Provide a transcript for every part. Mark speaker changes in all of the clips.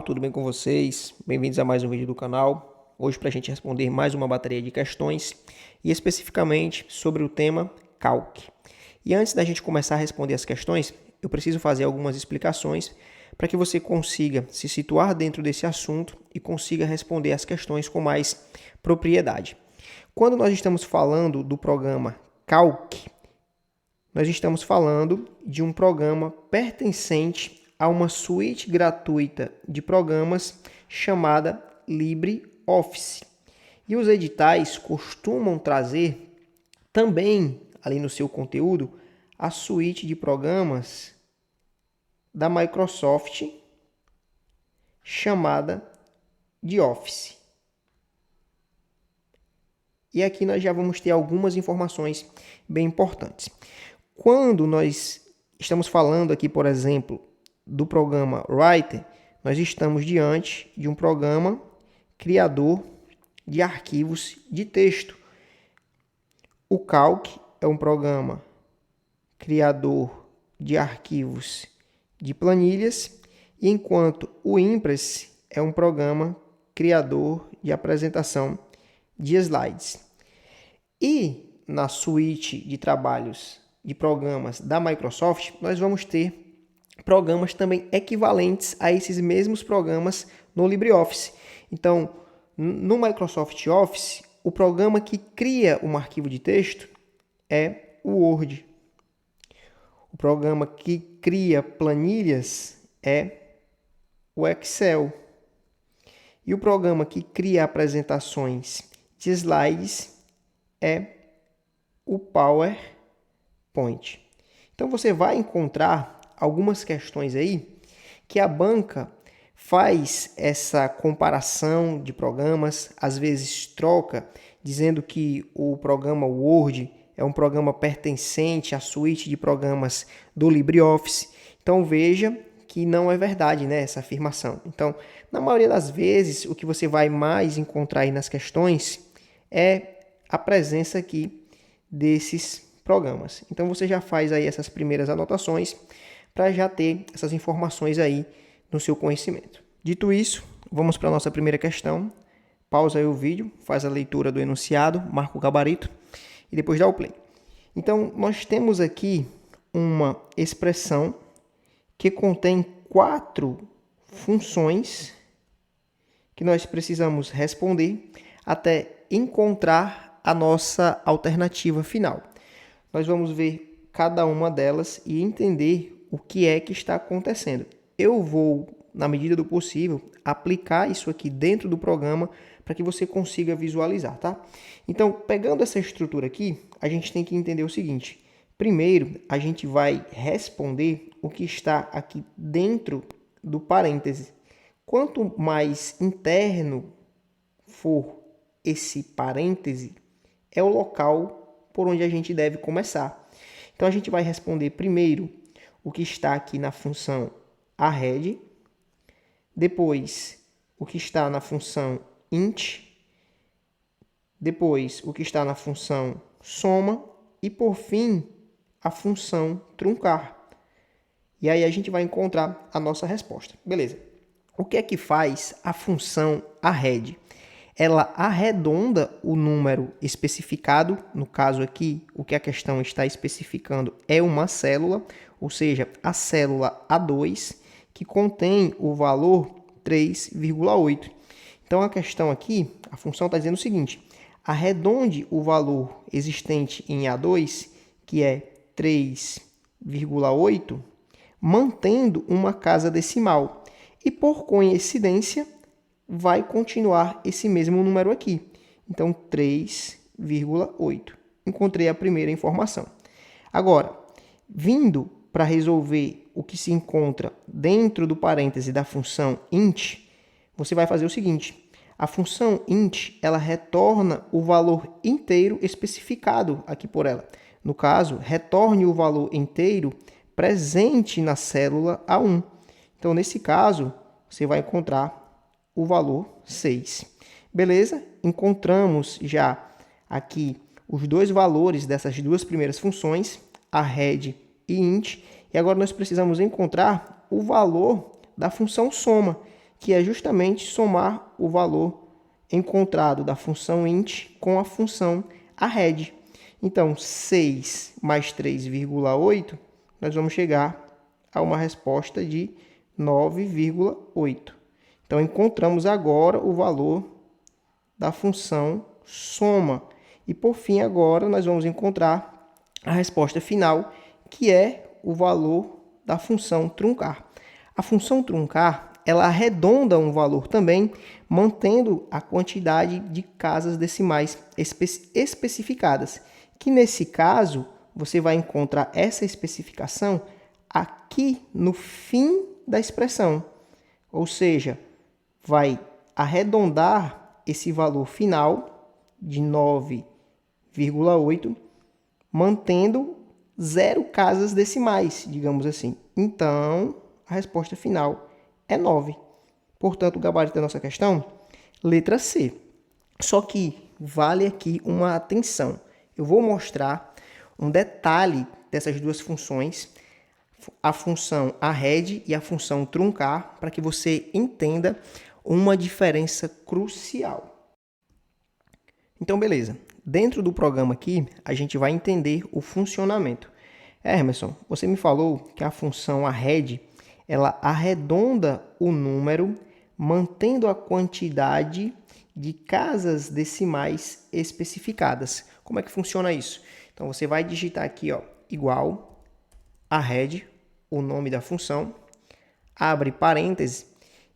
Speaker 1: Tudo bem com vocês? Bem-vindos a mais um vídeo do canal. Hoje para a gente responder mais uma bateria de questões e especificamente sobre o tema Calc. E antes da gente começar a responder as questões, eu preciso fazer algumas explicações para que você consiga se situar dentro desse assunto e consiga responder as questões com mais propriedade. Quando nós estamos falando do programa Calc, nós estamos falando de um programa pertencente a uma suíte gratuita de programas chamada LibreOffice. E os editais costumam trazer também, ali no seu conteúdo, a suíte de programas da Microsoft chamada de Office. E aqui nós já vamos ter algumas informações bem importantes. Quando nós estamos falando aqui, por exemplo, do programa Writer, nós estamos diante de um programa criador de arquivos de texto. O Calc é um programa criador de arquivos de planilhas, e enquanto o Impress é um programa criador de apresentação de slides. E na suíte de trabalhos de programas da Microsoft, nós vamos ter programas também equivalentes a esses mesmos programas no LibreOffice. Então, no Microsoft Office, o programa que cria um arquivo de texto é o Word. O programa que cria planilhas é o Excel. E o programa que cria apresentações de slides é o PowerPoint. Então, você vai encontrar algumas questões aí que a banca faz essa comparação de programas, às vezes troca, dizendo que o programa Word é um programa pertencente à suíte de programas do LibreOffice. Então veja que não é verdade, né, essa afirmação. Então, na maioria das vezes, o que você vai mais encontrar aí nas questões é a presença aqui desses programas. Então você já faz aí essas primeiras anotações para já ter essas informações aí no seu conhecimento. Dito isso, vamos para a nossa primeira questão. Pausa aí o vídeo, faz a leitura do enunciado, marca o gabarito e depois dá o play. Então, nós temos aqui uma expressão que contém 4 funções que nós precisamos responder até encontrar a nossa alternativa final. Nós vamos ver cada uma delas e entender o que é que está acontecendo. Eu vou, na medida do possível, aplicar isso aqui dentro do programa para que você consiga visualizar, tá? Então, pegando essa estrutura aqui, a gente tem que entender o seguinte. Primeiro, a gente vai responder o que está aqui dentro do parêntese. Quanto mais interno for esse parêntese, é o local por onde a gente deve começar. Então, a gente vai responder primeiro o que está aqui na função arred, depois o que está na função int, depois o que está na função soma e, por fim, a função truncar. E aí a gente vai encontrar a nossa resposta. Beleza. O que é que faz a função arred? Ela arredonda o número especificado, no caso aqui, o que a questão está especificando é uma célula, ou seja, a célula A2, que contém o valor 3,8. Então, a questão aqui, a função está dizendo o seguinte, arredonde o valor existente em A2, que é 3,8, mantendo uma casa decimal. E, por coincidência, vai continuar esse mesmo número aqui. Então, 3,8. Encontrei a primeira informação. Agora, vindo para resolver o que se encontra dentro do parêntese da função int, você vai fazer o seguinte. A função int, ela retorna o valor inteiro especificado aqui por ela. No caso, retorne o valor inteiro presente na célula A1. Então, nesse caso, você vai encontrar o valor 6. Beleza? Encontramos já aqui os dois valores dessas duas primeiras funções, arred e int, e agora nós precisamos encontrar o valor da função soma, que é justamente somar o valor encontrado da função int com a função arred. Então, 6 mais 3,8, nós vamos chegar a uma resposta de 9,8. Então, encontramos agora o valor da função soma. E, por fim, agora nós vamos encontrar a resposta final, que é o valor da função truncar. A função truncar, ela arredonda um valor também, mantendo a quantidade de casas decimais especificadas, que nesse caso, você vai encontrar essa especificação aqui no fim da expressão. Ou seja, vai arredondar esse valor final de 9,8, mantendo 0 casas decimais, digamos assim. Então, a resposta final é 9. Portanto, o gabarito da nossa questão, letra C. Só que vale aqui uma atenção. Eu vou mostrar um detalhe dessas duas funções, a função arred e a função truncar, para que você entenda uma diferença crucial. Então, beleza. Dentro do programa aqui, a gente vai entender o funcionamento. Emerson, você me falou que a função arred, ela arredonda o número, mantendo a quantidade de casas decimais especificadas. Como é que funciona isso? Então, você vai digitar aqui, ó, igual arred, o nome da função, abre parênteses,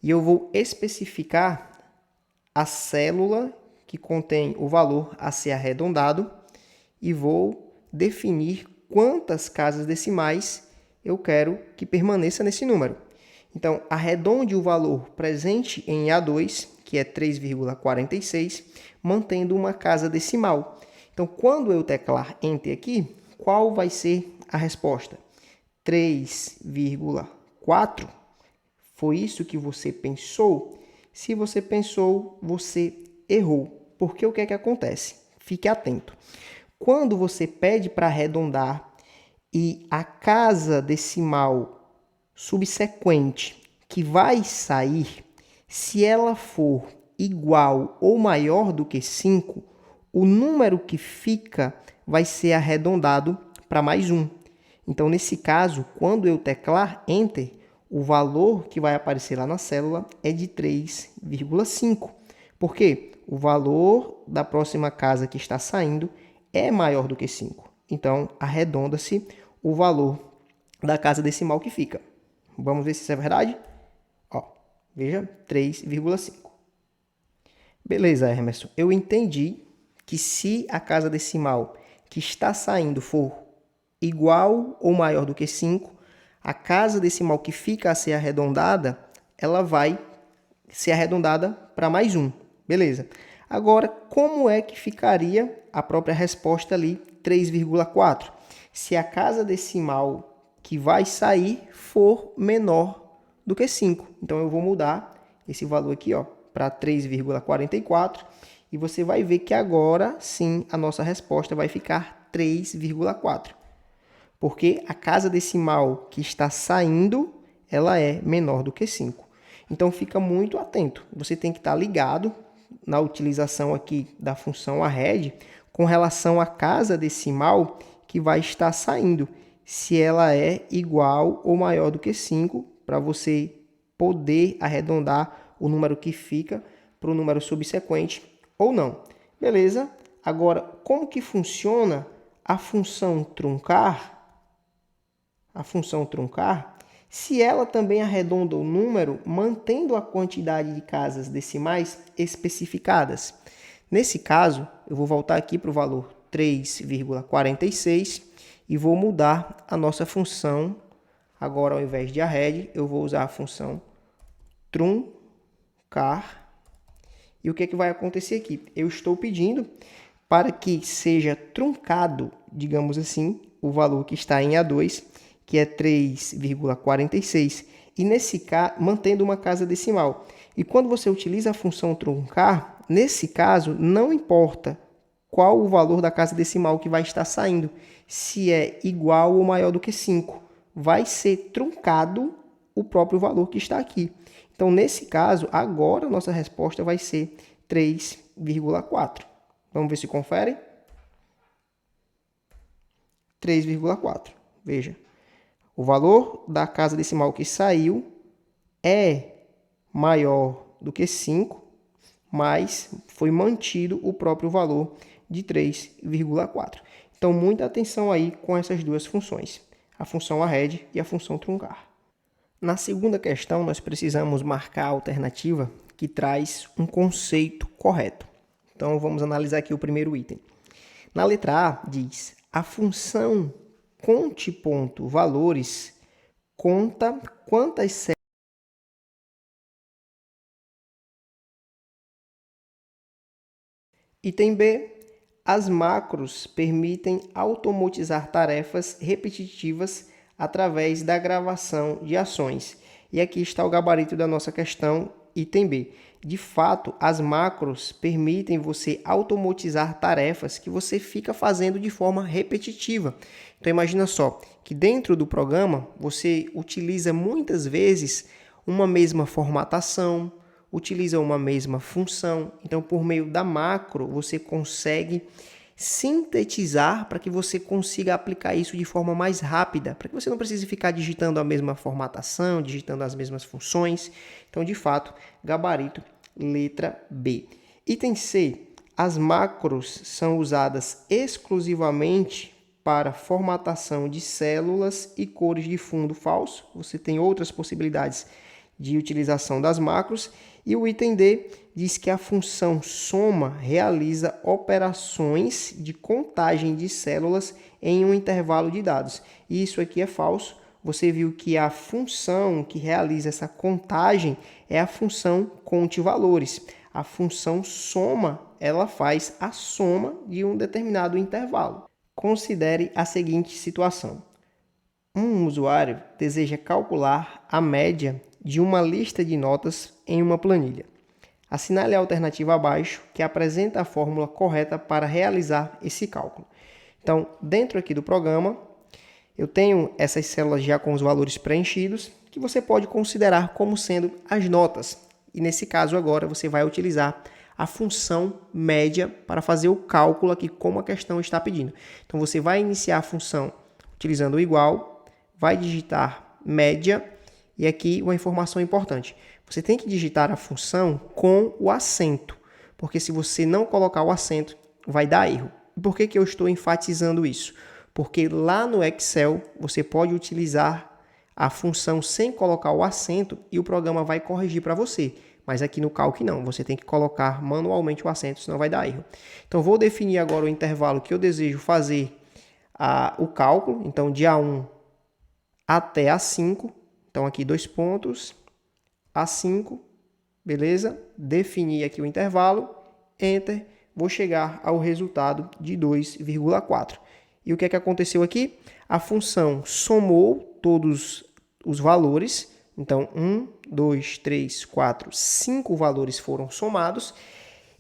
Speaker 1: e eu vou especificar a célula que contém o valor a ser arredondado e vou definir quantas casas decimais eu quero que permaneça nesse número. Então, arredonde o valor presente em A2, que é 3,46, mantendo uma casa decimal. Então, quando eu teclar Enter aqui, qual vai ser a resposta? 3,4? Foi isso que você pensou? Se você pensou, você errou. Porque o que é que acontece? Fique atento. Quando você pede para arredondar e a casa decimal subsequente que vai sair, se ela for igual ou maior do que 5, o número que fica vai ser arredondado para mais 1. Então, nesse caso, quando eu teclar Enter, o valor que vai aparecer lá na célula é de 3,5. Por quê? O valor da próxima casa que está saindo é maior do que 5. Então, arredonda-se o valor da casa decimal que fica. Vamos ver se isso é verdade? Ó, veja, 3,5. Beleza, Emerson. Eu entendi que se a casa decimal que está saindo for igual ou maior do que 5, a casa decimal que fica a ser arredondada, ela vai ser arredondada para mais 1. Beleza. Agora, como é que ficaria a própria resposta ali, 3,4? Se a casa decimal que vai sair for menor do que 5. Então, eu vou mudar esse valor aqui para 3,44 e você vai ver que agora, sim, a nossa resposta vai ficar 3,4. Porque a casa decimal que está saindo, ela é menor do que 5. Então, fica muito atento. Você tem que estar ligado na utilização aqui da função arred com relação à casa decimal que vai estar saindo, se ela é igual ou maior do que 5, para você poder arredondar o número que fica para o número subsequente ou não. Beleza? Agora, como que funciona a função truncar? A função truncar, se ela também arredonda o número, mantendo a quantidade de casas decimais especificadas. Nesse caso, eu vou voltar aqui para o valor 3,46 e vou mudar a nossa função. Agora, ao invés de arred, eu vou usar a função truncar. E o que é que vai acontecer aqui? Eu estou pedindo para que seja truncado, digamos assim, o valor que está em A2, que é 3,46, e nesse caso, mantendo uma casa decimal. E quando você utiliza a função truncar, nesse caso, não importa qual o valor da casa decimal que vai estar saindo, se é igual ou maior do que 5, vai ser truncado o próprio valor que está aqui. Então, nesse caso, agora a nossa resposta vai ser 3,4. Vamos ver se confere. 3,4. Veja, o valor da casa decimal que saiu é maior do que 5, mas foi mantido o próprio valor de 3,4. Então, muita atenção aí com essas duas funções, a função arred e a função truncar. Na segunda questão, nós precisamos marcar a alternativa que traz um conceito correto. Então, vamos analisar aqui o primeiro item. Na letra A, diz, a função conte.valores conta quantas séries. Item B, as macros permitem automatizar tarefas repetitivas através da gravação de ações. E aqui está o gabarito da nossa questão, item B. De fato, as macros permitem você automatizar tarefas que você fica fazendo de forma repetitiva. Então, imagina só, que dentro do programa, você utiliza muitas vezes uma mesma formatação, utiliza uma mesma função. Então, por meio da macro, você consegue sintetizar para que você consiga aplicar isso de forma mais rápida, para que você não precise ficar digitando a mesma formatação, digitando as mesmas funções. Então, de fato, gabarito, letra B. Item C, as macros são usadas exclusivamente para formatação de células e cores de fundo falso. Você tem outras possibilidades de utilização das macros. E o item D diz que a função soma realiza operações de contagem de células em um intervalo de dados. E isso aqui é falso. Você viu que a função que realiza essa contagem é a função conte-valores. A função soma, ela faz a soma de um determinado intervalo. Considere a seguinte situação. Um usuário deseja calcular a média de uma lista de notas em uma planilha. Assinale a alternativa abaixo que apresenta a fórmula correta para realizar esse cálculo. Então, dentro aqui do programa, eu tenho essas células já com os valores preenchidos, que você pode considerar como sendo as notas. E nesse caso agora você vai utilizar a função média para fazer o cálculo aqui como a questão está pedindo. Então, você vai iniciar a função utilizando o igual, vai digitar média, e aqui uma informação importante. Você tem que digitar a função com o acento, porque se você não colocar o acento, vai dar erro. E por que eu estou enfatizando isso? Porque lá no Excel, você pode utilizar a função sem colocar o acento e o programa vai corrigir para você. Mas aqui no Calc não, você tem que colocar manualmente o acento, senão vai dar erro. Então, vou definir agora o intervalo que eu desejo fazer o cálculo. Então, de A1 até A5. Então, aqui 2 pontos, A5, beleza? Defini aqui o intervalo, Enter, vou chegar ao resultado de 2,4. E o que é que aconteceu aqui? A função somou todos os valores, então 1, 2, 3, 4, 5 valores foram somados,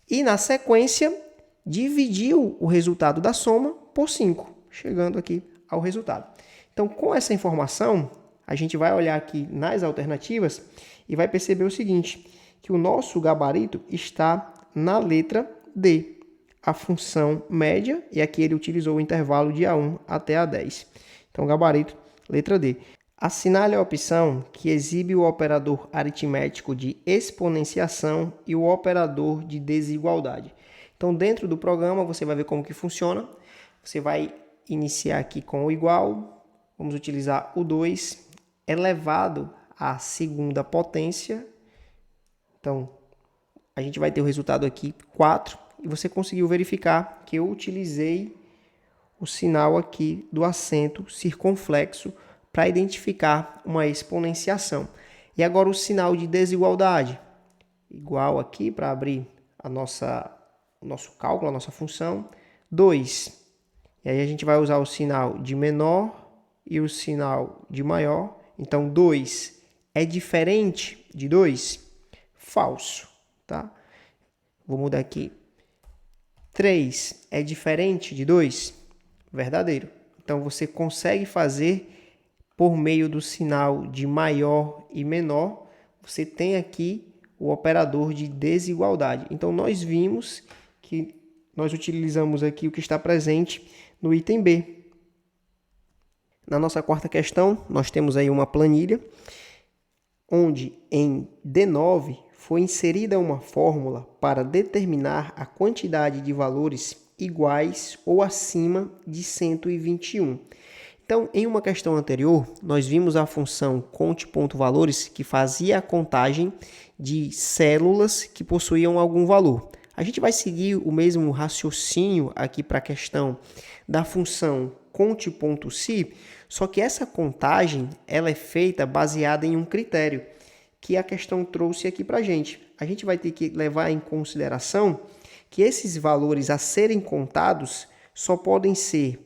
Speaker 1: e na sequência dividiu o resultado da soma por 5, chegando aqui ao resultado. Então, com essa informação, a gente vai olhar aqui nas alternativas e vai perceber o seguinte, que o nosso gabarito está na letra D, a função média, e aqui ele utilizou o intervalo de A1 até A10. Então, gabarito, letra D. Assinale a opção que exibe o operador aritmético de exponenciação e o operador de desigualdade. Então, dentro do programa, você vai ver como que funciona. Você vai iniciar aqui com o igual, vamos utilizar o 2, elevado à segunda potência. Então, a gente vai ter o resultado aqui, 4. E você conseguiu verificar que eu utilizei o sinal aqui do acento circunflexo para identificar uma exponenciação. E agora o sinal de desigualdade. Igual aqui para abrir o nosso cálculo, a nossa função. 2. E aí a gente vai usar o sinal de menor e o sinal de maior. Então, 2 é diferente de 2? Falso, tá? Vou mudar aqui. 3 é diferente de 2? Verdadeiro. Então, você consegue fazer, por meio do sinal de maior e menor, você tem aqui o operador de desigualdade. Então, nós vimos que nós utilizamos aqui o que está presente no item B. Na nossa quarta questão, nós temos aí uma planilha, onde em D9 foi inserida uma fórmula para determinar a quantidade de valores iguais ou acima de 121. Então, em uma questão anterior, nós vimos a função conte.valores que fazia a contagem de células que possuíam algum valor. A gente vai seguir o mesmo raciocínio aqui para a questão da função conte.si, só que essa contagem ela é feita baseada em um critério que a questão trouxe aqui para a gente. A gente vai ter que levar em consideração que esses valores a serem contados só podem ser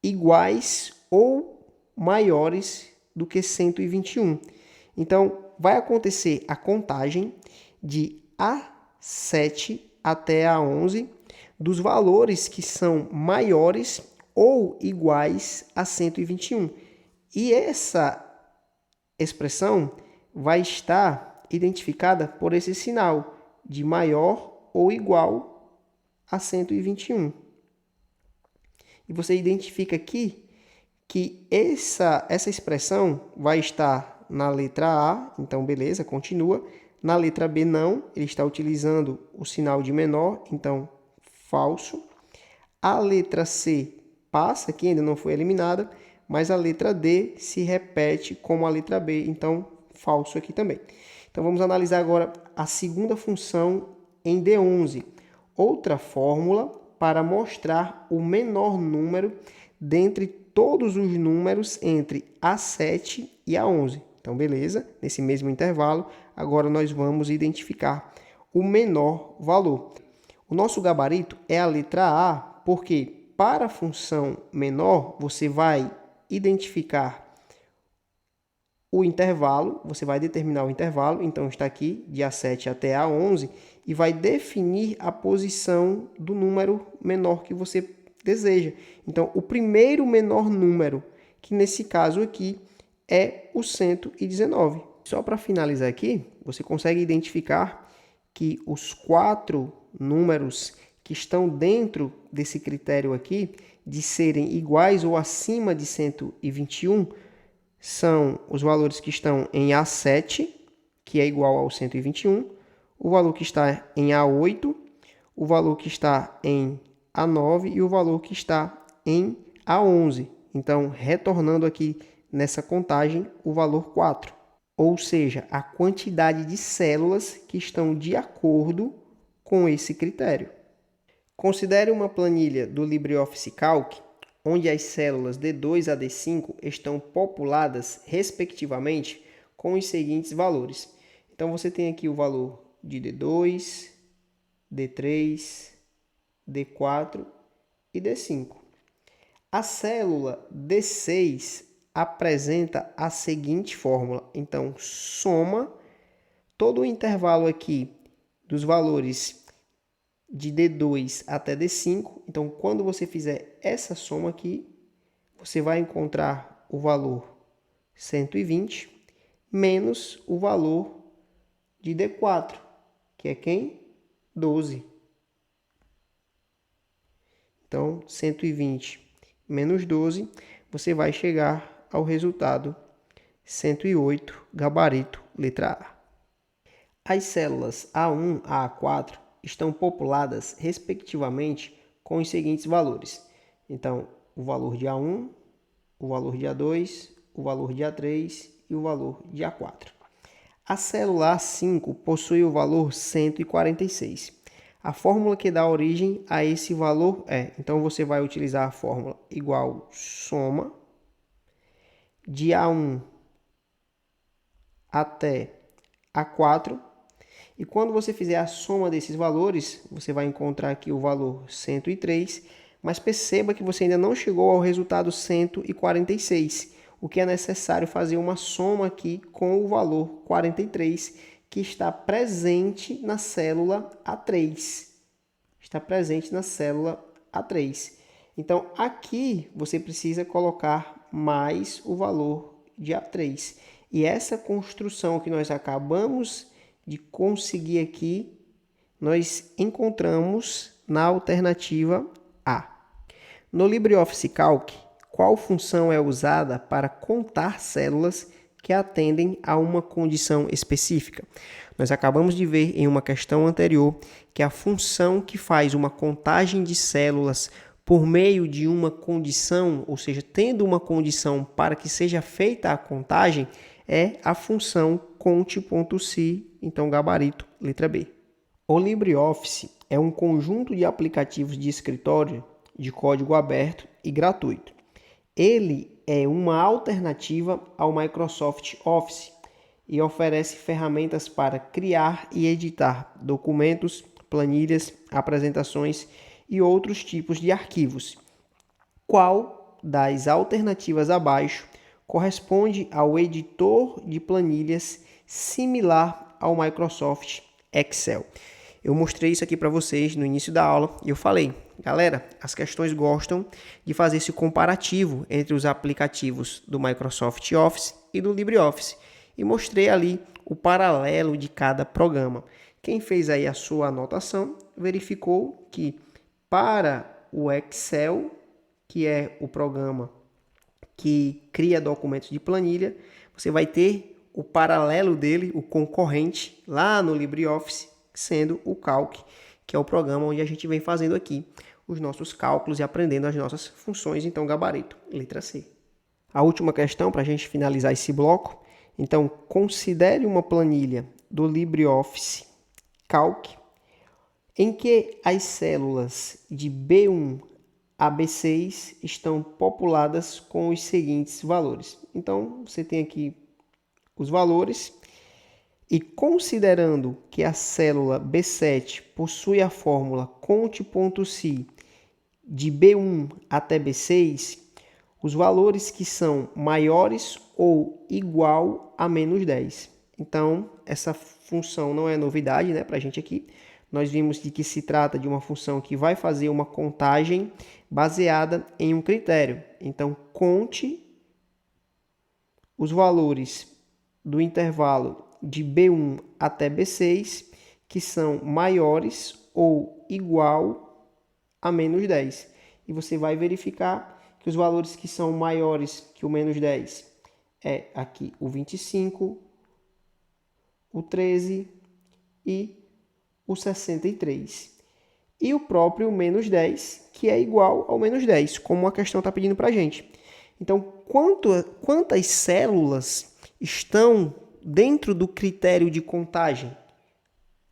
Speaker 1: iguais ou maiores do que 121. Então, vai acontecer a contagem de A7 até A11 dos valores que são maiores ou iguais a 121. E essa expressão vai estar identificada por esse sinal de maior ou igual a 121. E você identifica aqui que essa expressão vai estar na letra A, então beleza, continua. Na letra B não, ele está utilizando o sinal de menor, então falso. A letra C passa aqui, ainda não foi eliminada, mas a letra D se repete como a letra B, então falso aqui também. Então vamos analisar agora a segunda função em D11. Outra fórmula para mostrar o menor número dentre todos os números entre A7 e A11. Então, beleza, nesse mesmo intervalo, agora nós vamos identificar o menor valor. O nosso gabarito é a letra A, porque para a função menor, você vai identificar o intervalo, você vai determinar o intervalo, então está aqui de A7 até A11, e vai definir a posição do número menor que você deseja. Então, o primeiro menor número, que nesse caso aqui é o 119. Só para finalizar aqui, você consegue identificar que os 4 números que estão dentro desse critério aqui, de serem iguais ou acima de 121, são os valores que estão em A7, que é igual ao 121, o valor que está em A8, o valor que está em A9 e o valor que está em A11. Então, retornando aqui nessa contagem, o valor 4. Ou seja, a quantidade de células que estão de acordo com esse critério. Considere uma planilha do LibreOffice Calc, onde as células D2 a D5 estão populadas, respectivamente, com os seguintes valores. Então, você tem aqui o valor de D2, D3, D4 e D5. A célula D6 apresenta a seguinte fórmula. Então, soma todo o intervalo aqui dos valores de D2 até D5. Então, quando você fizer essa soma aqui, você vai encontrar o valor 120 menos o valor de D4, que é quem? 12. Então, 120 menos 12, você vai chegar ao resultado 108, gabarito, letra A. As células A1 a A4 estão populadas, respectivamente, com os seguintes valores. Então, o valor de A1, o valor de A2, o valor de A3 e o valor de A4. A célula A5 possui o valor 146. A fórmula que dá origem a esse valor é, então você vai utilizar a fórmula igual soma de A1 até A4. E quando você fizer a soma desses valores, você vai encontrar aqui o valor 103, mas perceba que você ainda não chegou ao resultado 146. O que é necessário fazer uma soma aqui com o valor 43, que está presente na célula A3. Está presente na célula A3. Então, aqui você precisa colocar mais o valor de A3. E essa construção que nós acabamos de conseguir aqui, nós encontramos na alternativa A. No LibreOffice Calc, qual função é usada para contar células que atendem a uma condição específica? Nós acabamos de ver em uma questão anterior que a função que faz uma contagem de células por meio de uma condição, ou seja, tendo uma condição para que seja feita a contagem, é a função conte.se, então gabarito, letra B. O LibreOffice é um conjunto de aplicativos de escritório de código aberto e gratuito. Ele é uma alternativa ao Microsoft Office e oferece ferramentas para criar e editar documentos, planilhas, apresentações e outros tipos de arquivos. Qual das alternativas abaixo corresponde ao editor de planilhas similar ao Microsoft Excel? Eu mostrei isso aqui para vocês no início da aula e eu falei, galera, as questões gostam de fazer esse comparativo entre os aplicativos do Microsoft Office e do LibreOffice e mostrei ali o paralelo de cada programa. Quem fez aí a sua anotação verificou que para o Excel, que é o programa que cria documentos de planilha, você vai ter o paralelo dele, o concorrente, lá no LibreOffice, sendo o Calc, que é o programa onde a gente vem fazendo aqui os nossos cálculos e aprendendo as nossas funções. Então, gabarito, letra C. A última questão para a gente finalizar esse bloco. Então, considere uma planilha do LibreOffice Calc em que as células de B1 a B6 estão populadas com os seguintes valores. Então, você tem aqui os valores e considerando que a célula B7 possui a fórmula conte.se de B1 até B6, os valores que são maiores ou igual a menos 10. Então, essa função não é novidade, né, para a gente aqui. Nós vimos de que se trata de uma função que vai fazer uma contagem baseada em um critério. Então, conte os valores do intervalo de B1 até B6, que são maiores ou igual a menos 10. E você vai verificar que os valores que são maiores que o menos 10 é aqui o 25, o 13 e o 63. E o próprio menos 10, que é igual ao menos 10, como a questão está pedindo para a gente. Então, quantas células estão dentro do critério de contagem?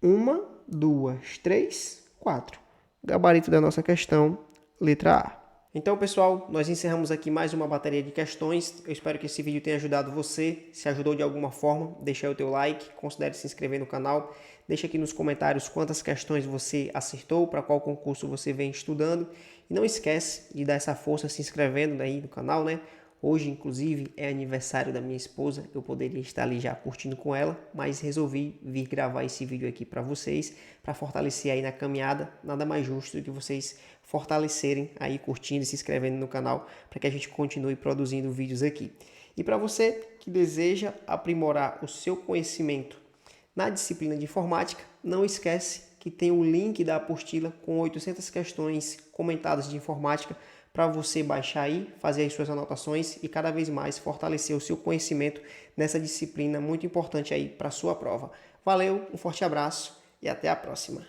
Speaker 1: 1, 2, 3, 4. Gabarito da nossa questão, letra A. Então, pessoal, nós encerramos aqui mais uma bateria de questões. Eu espero que esse vídeo tenha ajudado você. Se ajudou de alguma forma, deixa aí o teu like, considere se inscrever no canal. Deixa aqui nos comentários quantas questões você acertou, para qual concurso você vem estudando. E não esquece de dar essa força se inscrevendo aí no canal, né? Hoje, inclusive, é aniversário da minha esposa. Eu poderia estar ali já curtindo com ela, mas resolvi vir gravar esse vídeo aqui para vocês, para fortalecer aí na caminhada. Nada mais justo do que vocês fortalecerem aí, curtindo e se inscrevendo no canal, para que a gente continue produzindo vídeos aqui. E para você que deseja aprimorar o seu conhecimento na disciplina de informática, não esquece que tem o link da apostila com 800 questões comentadas de informática, para você baixar aí, fazer as suas anotações e cada vez mais fortalecer o seu conhecimento nessa disciplina muito importante aí para a sua prova. Valeu, um forte abraço e até a próxima.